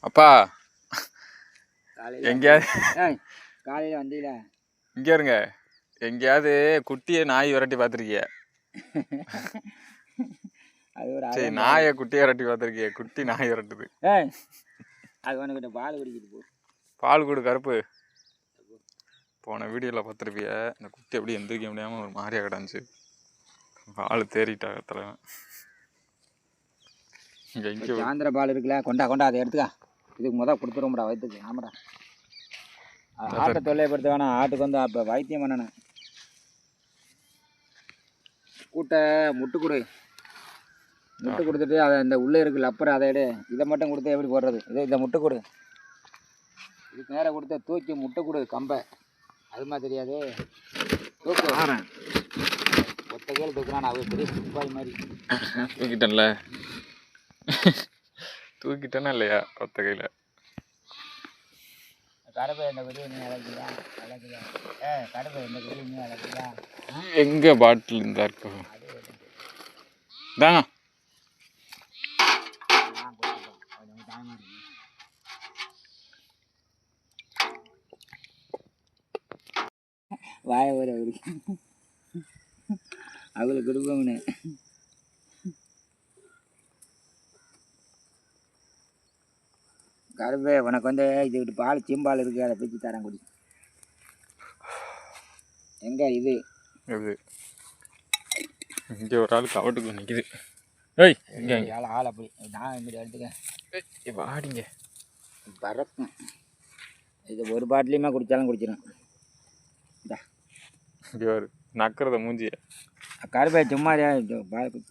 அப்பா காலையில் எங்கேயாவது காலையில் வந்தீங்களா? இங்கே இருங்க. எங்கேயாவது குட்டியை நாய் விரட்டி பார்த்துருக்கிய? அது ஒரு சரி, நாயை குட்டியை விரட்டி பார்த்துருக்கிய? குட்டி நாய் விரட்டுது. அது உனக்கிட்ட பால் குடிக்கிட்டு போ. பால் கொடு கருப்பு. போன வீடியோவில் பார்த்துருப்பிய, இந்த குட்டி எப்படி எந்திரிக்க முடியாமல் ஒரு மாதிரியா கிடந்துச்சு. பால் தேறிட்டாங்க தலைவன். இங்கே இங்கே சாயந்தர பால் இருக்குல்ல, கொண்டா அதை எடுத்துக்கா. இதுக்கு முதல் கொடுத்துருவோம்டா வயிற்றுக்கு. ஆமாடா, ஆட்டை தொல்லைப்படுத்த வேணாம். ஆட்டுக்கு வந்து அப்போ வைத்தியம் பண்ணணும். கூட்டை முட்டு கொடு. முட்டு கொடுத்துட்டு அதை இந்த உள்ளே இருக்குல்ல அப்புறம் அதை எடு. இதை மட்டும் கொடுத்து எப்படி போடுறது? இதை முட்டை கொடு. இதுக்கு நேரம் கொடுத்த தூக்கி முட்டை கொடு கம்பை. அது மாதிரி தெரியாது. தூக்கு ஆறேன். ஒத்த கையில் தூக்குறான். அவர் பெரிய துப்பாய் மாதிரி தூக்கிட்டேன்ல. தூக்கிட்டேன்னா இல்லையா ஒத்த கையில்? கடப்பை இந்த வெளியே நீ அழைக்குதா? அழைக்குதா? கடப்பை இந்த வெளியே நீ அழைக்குதா? எங்கே பாட்டில் இருந்தா இருக்கும் தாங்க. வாய ஒரு அவளுக்கு கொடுப்போம்னு. கருப்பே உனக்கு வந்து இது பால் சீம்பால் இருக்குது, அதை பிச்சு தரேன் குடி. எங்கே இது? இங்கே ஒரு ஆள் கவட்டுக்குள்ள நிற்கிது. ஏய் இங்கே ஆள் அப்படி நான் இப்படி எடுத்துக்க வாடிங்க பறக்கும். இது ஒரு பாட்டிலையுமே குடித்தாலும் குடிச்சிடும். இந்தா இங்கே ஒரு நக்கிறத மூஞ்சிய. கருப்பே சும்மா பால் குடி.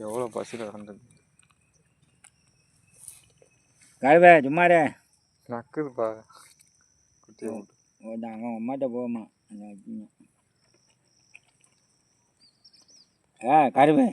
எவ்வளோ பசியில் கிடந்தது கருப்பே சும்மாரே. நக்குதுப்பா குட்டி. அவன் அம்மாட்ட போமா. கருப்பே